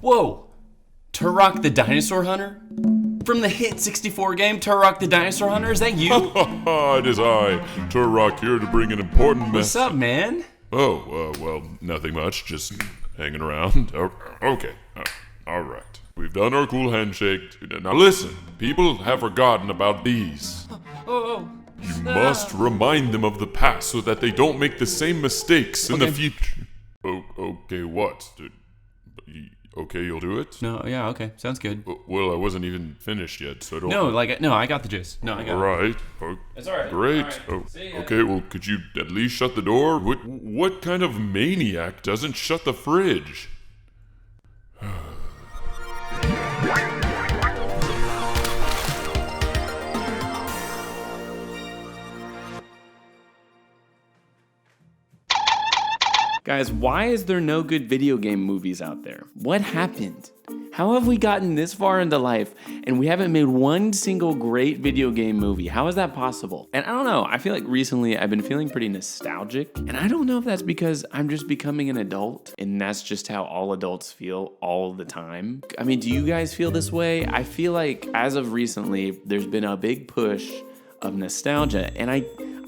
Whoa! Turok the Dinosaur Hunter? From the hit 64 game, Turok the Dinosaur Hunter? Is that you? It is I, Turok, here to bring an important message. What's up, man? Oh, well, nothing much, just hanging around. Okay, all right. We've done our cool handshake. Now listen, people have forgotten about these. You must remind them of the past so that they don't make the same mistakes in the future. Okay, what? Okay, you'll do it? No, yeah, okay, sounds good. Well, I wasn't even finished yet, so I don't... No, I got the gist. No, I got it. All right. It's all right. Great. All right. See ya. Okay, well, could you at least shut the door? What kind of maniac doesn't shut the fridge? Guys, why is there no good video game movies out there? What happened? How have we gotten this far into life and we haven't made one single great video game movie? How is that possible? And I don't know, I feel like recently I've been feeling pretty nostalgic. And I don't know if that's because I'm just becoming an adult and that's just how all adults feel all the time. I mean, do you guys feel this way? I feel like as of recently, there's been a big push of nostalgia and I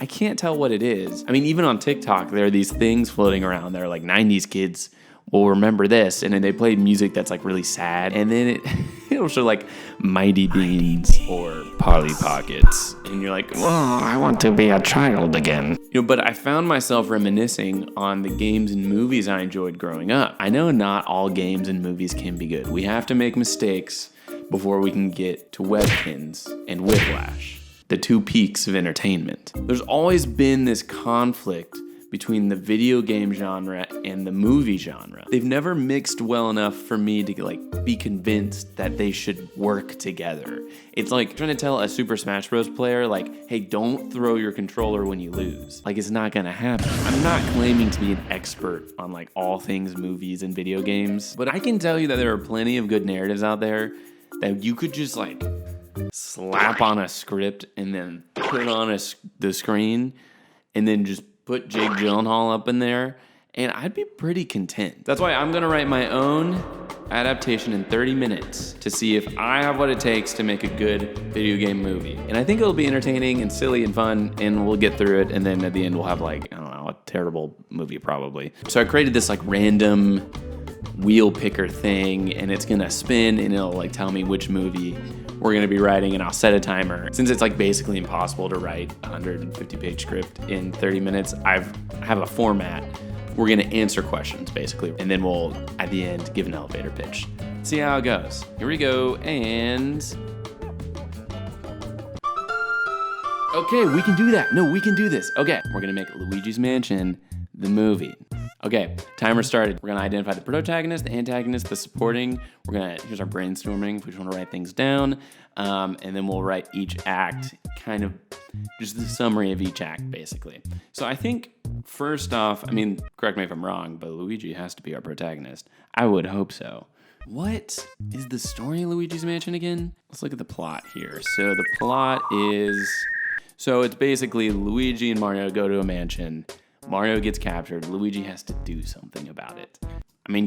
can't tell what it is. I mean, even on TikTok, there are these things floating around. They're like 90s kids will remember this. And then they play music that's like really sad. And then it'll show like Mighty Beans or Polly Pockets. And you're like, oh, I want to be a child again. But I found myself reminiscing on the games and movies I enjoyed growing up. I know not all games and movies can be good. We have to make mistakes before we can get to Webkins and Whiplash, the two peaks of entertainment. There's always been this conflict between the video game genre and the movie genre. They've never mixed well enough for me to be convinced that they should work together. It's like trying to tell a Super Smash Bros. Player, hey, don't throw your controller when you lose. It's not gonna happen. I'm not claiming to be an expert on all things movies and video games, but I can tell you that there are plenty of good narratives out there that you could just slap on a script and then put it on the screen and then just put Jake Gyllenhaal up in there and I'd be pretty content. That's why I'm gonna write my own adaptation in 30 minutes to see if I have what it takes to make a good video game movie. And I think it'll be entertaining and silly and fun and we'll get through it and then at the end we'll have I don't know, a terrible movie probably. So I created this random wheel picker thing and it's gonna spin and it'll tell me which movie we're gonna be writing and I'll set a timer. Since it's basically impossible to write a 150-page script in 30 minutes, I have a format. We're gonna answer questions basically and then we'll at the end give an elevator pitch. See how it goes. Here we go and... Okay, we can do that. No, we can do this. Okay, we're gonna make Luigi's Mansion the movie. Okay, timer started. We're gonna identify the protagonist, the antagonist, the supporting. Here's our brainstorming if we just wanna write things down. And then we'll write each act, kind of just the summary of each act, basically. So I think, first off, correct me if I'm wrong, but Luigi has to be our protagonist. I would hope so. What is the story of Luigi's Mansion again? Let's look at the plot here. So the plot is, it's basically Luigi and Mario go to a mansion. Mario gets captured. Luigi has to do something about it.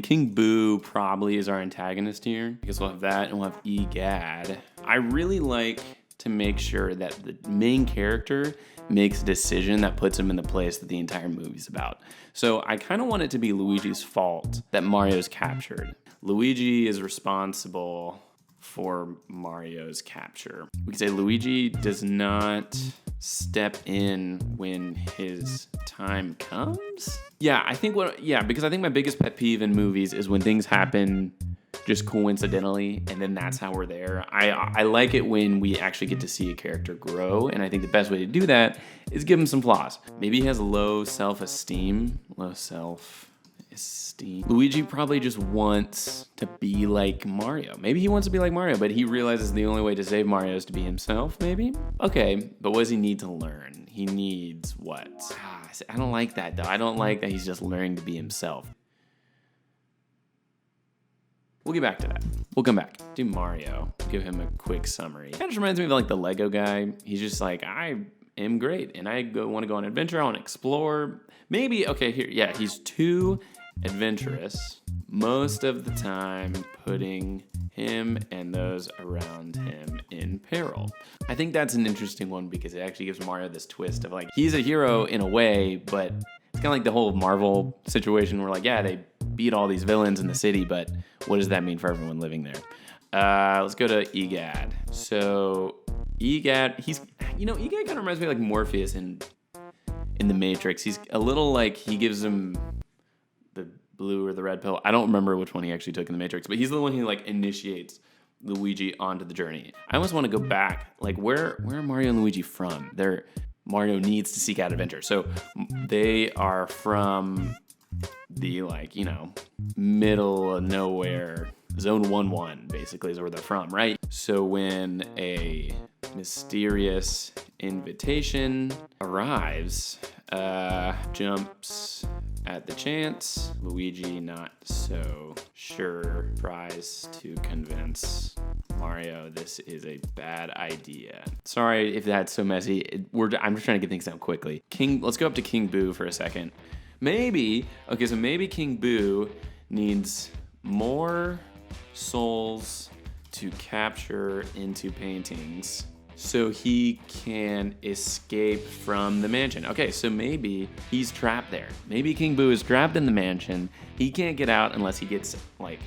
King Boo probably is our antagonist here because we'll have that and we'll have Egad. I really like to make sure that the main character makes a decision that puts him in the place that the entire movie's about. So I kind of want it to be Luigi's fault that Mario's captured. Luigi is responsible for Mario's capture. We could say Luigi does not step in when his time comes. Because I think my biggest pet peeve in movies is when things happen just coincidentally and then that's how we're there. I like it when we actually get to see a character grow, and I think the best way to do that is give him some flaws. Maybe he has low self-esteem. Luigi probably just wants to be like Mario. Maybe he wants to be like Mario, but he realizes the only way to save Mario is to be himself, maybe? Okay, but what does he need to learn? He needs what? I don't like that, though. I don't like that he's just learning to be himself. We'll get back to that. We'll come back. Do Mario. Give him a quick summary. Kind of just reminds me of the Lego guy. He's just I am great, and I want to go on an adventure. I want to explore. Maybe, okay, here, yeah, he's too adventurous, most of the time putting him and those around him in peril. I think that's an interesting one because it actually gives Mario this twist of like, he's a hero in a way, but it's kind of like the whole Marvel situation where like, yeah, they beat all these villains in the city, but what does that mean for everyone living there? Let's go to EGAD. So EGAD, EGAD kind of reminds me of like Morpheus in the Matrix. He's a little like, he gives him the blue or the red pill. I don't remember which one he actually took in the Matrix, but he's the one who like initiates Luigi onto the journey. I almost want to go back. Like where are Mario and Luigi from? Mario needs to seek out adventure. So they are from the middle of nowhere, zone 1-1 basically is where they're from, right? So when a mysterious invitation arrives, jumps at the chance, Luigi not so sure, tries to convince Mario this is a bad idea. Sorry if that's so messy. I'm just trying to get things down quickly. Let's go up to King Boo for a second. Maybe King Boo needs more souls to capture into paintings so he can escape from the mansion. Okay, so maybe he's trapped there. Maybe King Boo is trapped in the mansion. He can't get out unless he gets like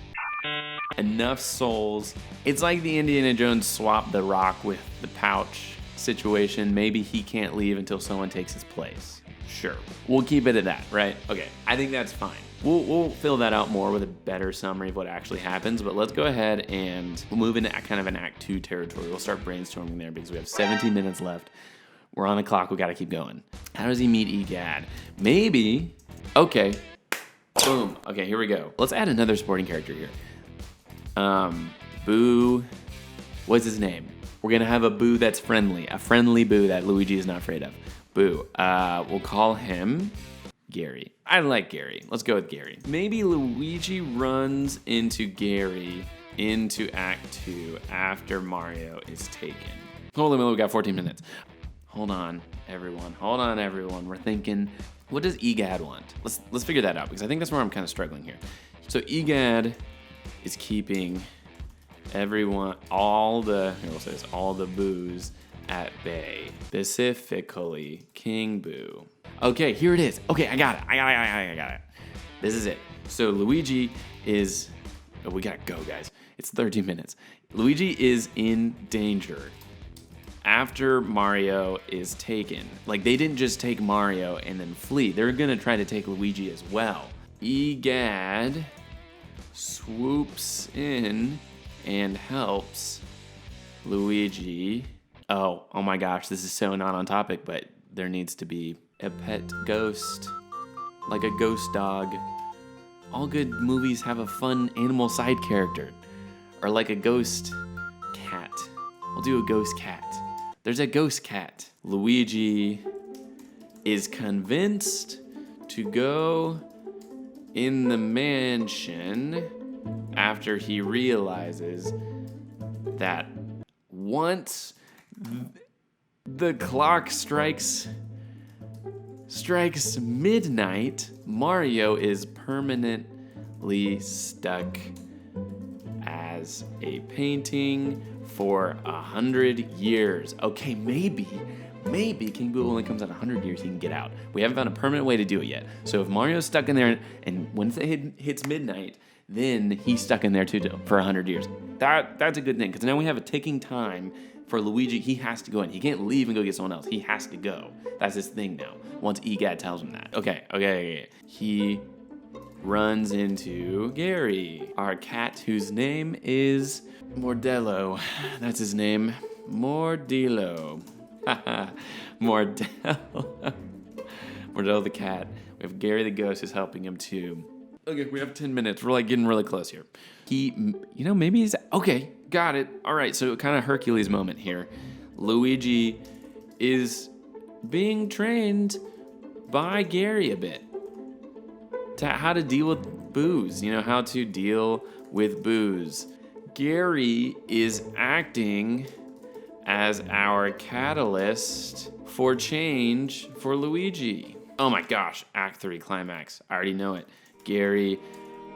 enough souls. It's like the Indiana Jones swap the rock with the pouch situation. Maybe he can't leave until someone takes his place. Sure, we'll keep it at that, right? Okay, I think that's fine. We'll fill that out more with a better summary of what actually happens, but let's go ahead and we'll move into kind of an Act 2 territory. We'll start brainstorming there because we have 17 minutes left. We're on the clock, we gotta keep going. How does he meet EGAD? Maybe, okay, boom. Okay, here we go. Let's add another supporting character here. Boo, what's his name? We're gonna have a Boo that's friendly, a friendly Boo that Luigi is not afraid of. Boo, we'll call him Gary. I like Gary. Let's go with Gary. Maybe Luigi runs into Gary into Act 2 after Mario is taken. Holy moly, we got 14 minutes. Hold on, everyone. We're thinking, what does EGAD want? Let's figure that out because I think that's where I'm kind of struggling here. So EGAD is keeping all the Boos at bay, specifically King Boo. Okay, here it is. Okay, I got it. This is it. So Luigi is, we gotta go, guys. It's 13 minutes. Luigi is in danger after Mario is taken. Like, they didn't just take Mario and then flee. They're gonna try to take Luigi as well. EGAD swoops in and helps Luigi. Oh my gosh, this is so not on topic, but there needs to be a pet ghost, like a ghost dog. All good movies have a fun animal side character, or like a ghost cat. We'll do a ghost cat. There's a ghost cat. Luigi is convinced to go in the mansion after he realizes that once the clock strikes midnight, Mario is permanently stuck as a painting for 100 years. Okay, maybe King Boo only comes out 100 years, he can get out. We haven't found a permanent way to do it yet. So if Mario's stuck in there and once it hits midnight, then he's stuck in there too for 100 years. That's a good thing, because now we have a ticking time for Luigi. He has to go in. He can't leave and go get someone else. He has to go. That's his thing now, once EGAD tells him that. Okay. He runs into Gary, our cat whose name is Mordello. That's his name. Mordello. Mordello. Mordello the cat. We have Gary the ghost who's helping him too. Okay, we have 10 minutes. We're like getting really close here. Maybe he's, okay, got it. All right, so kind of Hercules moment here. Luigi is being trained by Gary a bit to how to deal with booze, how to deal with booze. Gary is acting as our catalyst for change for Luigi. Oh my gosh, Act 3 climax. I already know it. Gary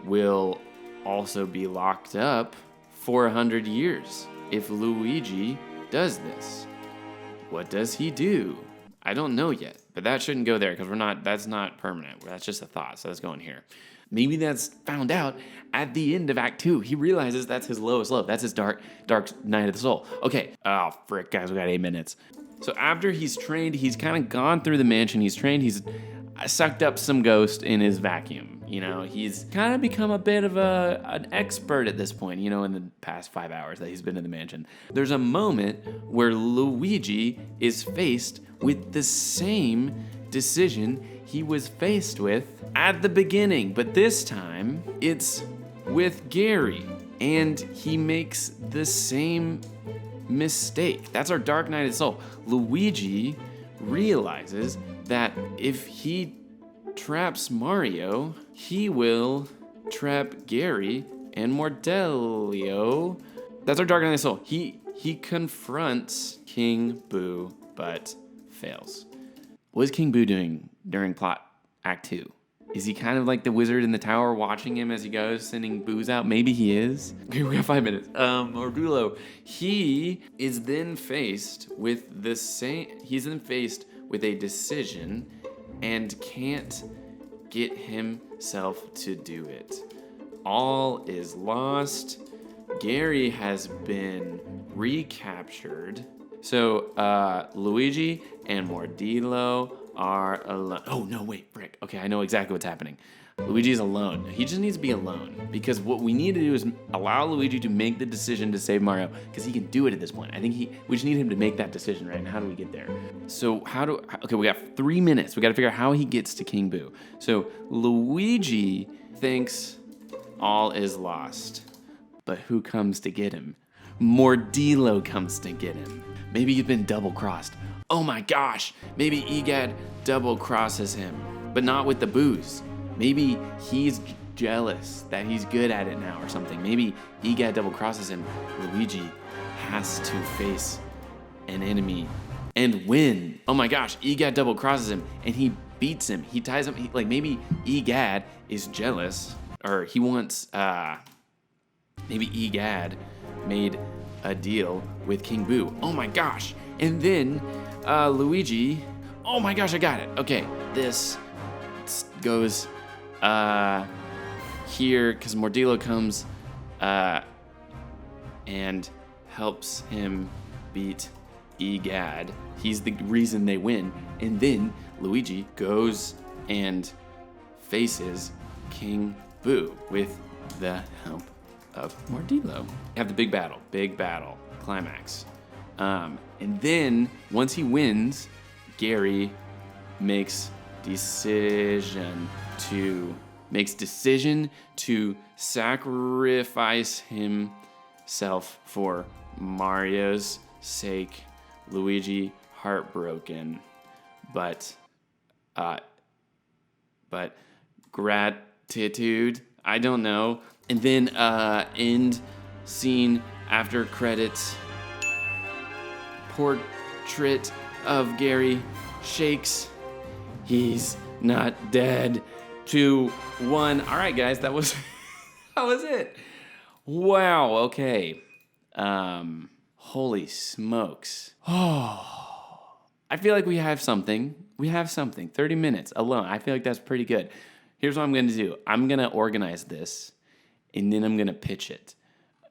will also be locked up for 100 years if Luigi does this. What does he do? I don't know yet, but that shouldn't go there because that's not permanent. That's just a thought, so that's going here. Maybe that's found out at the end of Act 2. He realizes that's his lowest low. That's his dark night of the soul. Okay. Oh, frick, guys, we got 8 minutes. So after he's trained, he's kind of gone through the mansion. He's trained. He's sucked up some ghost in his vacuum. You know, he's kind of become a bit of an expert at this point, you know, in the past 5 hours that he's been in the mansion. There's a moment where Luigi is faced with the same decision he was faced with at the beginning, but this time it's with Gary, and he makes the same mistake. That's our Dark Knight of the Soul. Luigi realizes that if he traps Mario, he will trap Gary and Mordelio. That's our Dark Knight of the Soul. He confronts King Boo, but fails. What is King Boo doing during plot Act 2? Is he kind of like the wizard in the tower watching him as he goes, sending boos out? Maybe he is. Okay, we got 5 minutes. Ordulo, he is then faced with a decision and can't get himself to do it. All is lost. Gary has been recaptured. So, Luigi and Mordillo are alone. Oh, no, wait, frick. Okay, I know exactly what's happening. Luigi's alone. He just needs to be alone because what we need to do is allow Luigi to make the decision to save Mario because he can do it at this point. I think we just need him to make that decision, right? And how do we get there? So okay, we got 3 minutes. We got to figure out how he gets to King Boo. So Luigi thinks all is lost, but who comes to get him? Mordillo comes to get him. Maybe he's been double-crossed. Oh my gosh, maybe Egad double-crosses him, but not with the booze. Maybe he's jealous that he's good at it now or something. Maybe Egad double-crosses him. Luigi has to face an enemy and win. Oh my gosh, Egad double-crosses him and he beats him. He ties him, maybe Egad is jealous or he wants, maybe Egad made a deal with King Boo. Oh my gosh. And then Luigi, oh my gosh, I got it. Okay, this goes here because Mordillo comes and helps him beat Egad. He's the reason they win. And then Luigi goes and faces King Boo with the help of Mordillo. Have the big battle, climax. And then once he wins, Gary makes decision to sacrifice himself for Mario's sake. Luigi heartbroken, but gratitude. I don't know. And then end scene after credits. Portrait of Gary shakes. He's not dead. 2, 1. All right, guys, that was it. Wow. Okay. Holy smokes. Oh, I feel like we have something. 30 minutes alone. I feel like that's pretty good. Here's what I'm going to do. I'm going to organize this, and then I'm going to pitch it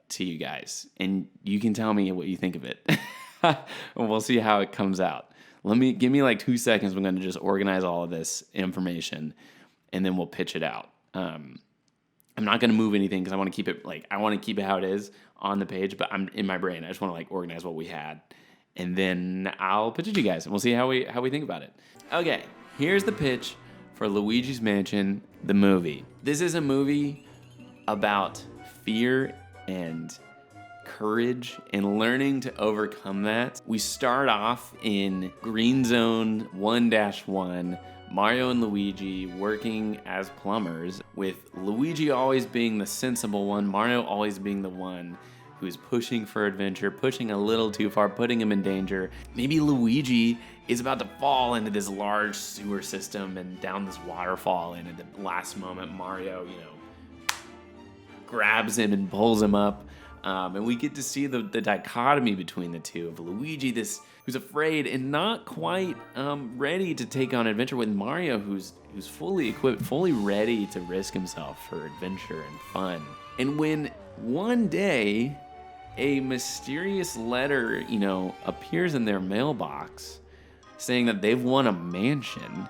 to you guys, and you can tell me what you think of it. And we'll see how it comes out. Give me like 2 seconds. I'm going to just organize all of this information, and then we'll pitch it out. I'm not going to move anything because I want to keep it how it is on the page, but I'm in my brain. I just want to organize what we had, and then I'll pitch it to you guys, and we'll see how we think about it. Okay, here's the pitch for Luigi's Mansion, the movie. This is a movie about fear and courage and learning to overcome that. We start off in Green Zone 1-1, Mario and Luigi working as plumbers, with Luigi always being the sensible one, Mario always being the one who's pushing for adventure, pushing a little too far, putting him in danger. Maybe Luigi is about to fall into this large sewer system and down this waterfall, and at the last moment, Mario, grabs him and pulls him up. And we get to see the dichotomy between the two of Luigi, this who's afraid and not quite ready to take on adventure, with Mario, who's fully equipped, fully ready to risk himself for adventure and fun. And when one day a mysterious letter, appears in their mailbox saying that they've won a mansion,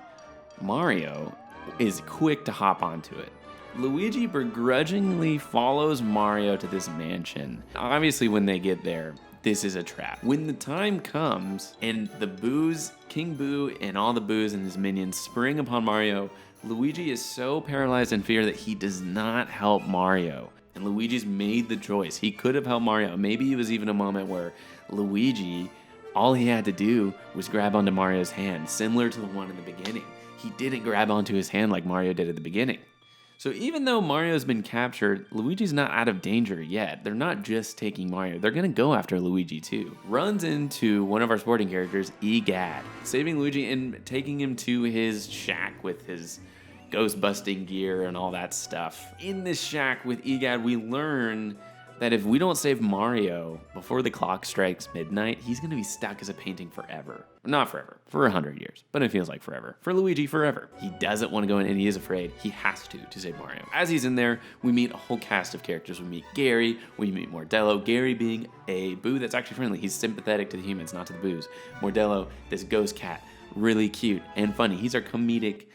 Mario is quick to hop onto it. Luigi begrudgingly follows Mario to this mansion. Obviously, when they get there, this is a trap. When the time comes and the Boos, King Boo and all the Boos and his minions spring upon Mario, Luigi is so paralyzed in fear that he does not help Mario. And Luigi's made the choice. He could have helped Mario. Maybe it was even a moment where Luigi, all he had to do was grab onto Mario's hand, similar to the one in the beginning. He didn't grab onto his hand like Mario did at the beginning. So even though Mario's been captured, Luigi's not out of danger yet. They're not just taking Mario. They're going to go after Luigi too. Runs into one of our sporting characters, Egad, saving Luigi and taking him to his shack with his ghost-busting gear and all that stuff. In this shack with Egad, we learn that if we don't save Mario before the clock strikes midnight, he's going to be stuck as a painting forever. Not forever, for 100 years, but it feels like forever. For Luigi, forever. He doesn't want to go in, and he is afraid. He has to save Mario. As he's in there, we meet a whole cast of characters. We meet Gary, we meet Mordello. Gary being a Boo that's actually friendly. He's sympathetic to the humans, not to the Boos. Mordello, this ghost cat, really cute and funny. He's our comedic.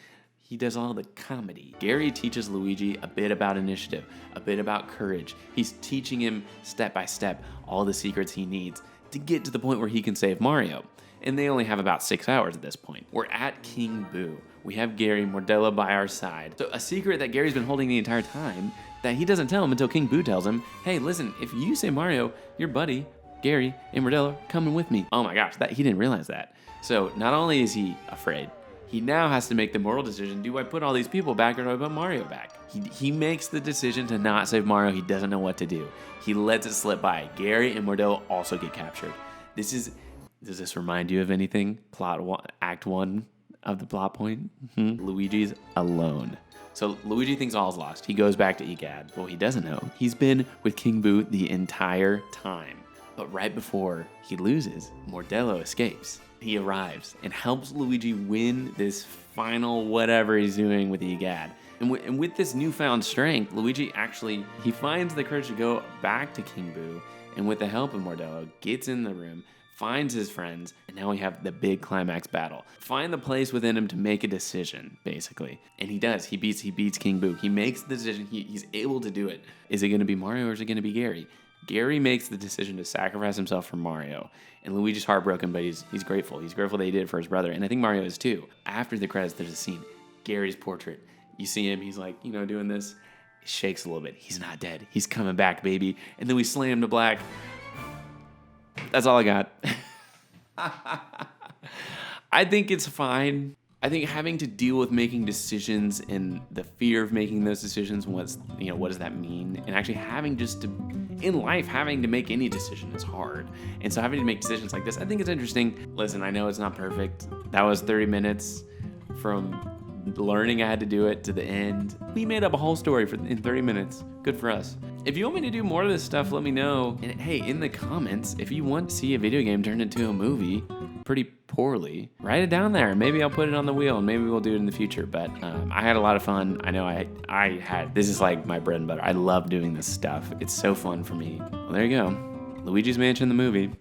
He does all the comedy. Gary teaches Luigi a bit about initiative, a bit about courage. He's teaching him step by step all the secrets he needs to get to the point where he can save Mario. And they only have about 6 hours at this point. We're at King Boo. We have Gary Mordello by our side. So a secret that Gary's been holding the entire time that he doesn't tell him until King Boo tells him, hey, listen, if you save Mario, your buddy, Gary and Mordello, are coming with me. Oh my gosh, he didn't realize that. So not only is he afraid, he now has to make the moral decision, do I put all these people back or do I put Mario back? He makes the decision to not save Mario. He doesn't know what to do. He lets it slip by. Gary and Mordello also get captured. Does this remind you of anything? Act 1 of the plot point? Luigi's alone. So Luigi thinks all's lost. He goes back to Egad. Well, he doesn't know, he's been with King Boo the entire time. But right before he loses, Mordello escapes. He arrives and helps Luigi win this final whatever he's doing with Egad. And with this newfound strength, Luigi he finds the courage to go back to King Boo, and with the help of Mordello, gets in the room, finds his friends, and now we have the big climax battle. Find the place within him to make a decision, basically. And he does. He beats King Boo. He makes the decision. He's able to do it. Is it going to be Mario or is it going to be Gary? Gary makes the decision to sacrifice himself for Mario. And Luigi's heartbroken, but he's grateful. He's grateful that he did it for his brother. And I think Mario is too. After the credits, there's a scene. Gary's portrait. You see him, he's like, doing this. He shakes a little bit. He's not dead. He's coming back, baby. And then we slam to black. That's all I got. I think it's fine. I think having to deal with making decisions and the fear of making those decisions, what does that mean? And actually having to make any decision is hard. And so having to make decisions like this, I think it's interesting. Listen, I know it's not perfect. That was 30 minutes from learning I had to do it to the end. We made up a whole story in 30 minutes. Good for us. If you want me to do more of this stuff, let me know. And hey, in the comments, if you want to see a video game turned into a movie pretty poorly, write it down there. Maybe I'll put it on the wheel and maybe we'll do it in the future. But I had a lot of fun. I know this is like my bread and butter. I love doing this stuff. It's so fun for me. Well, there you go. Luigi's Mansion, the movie.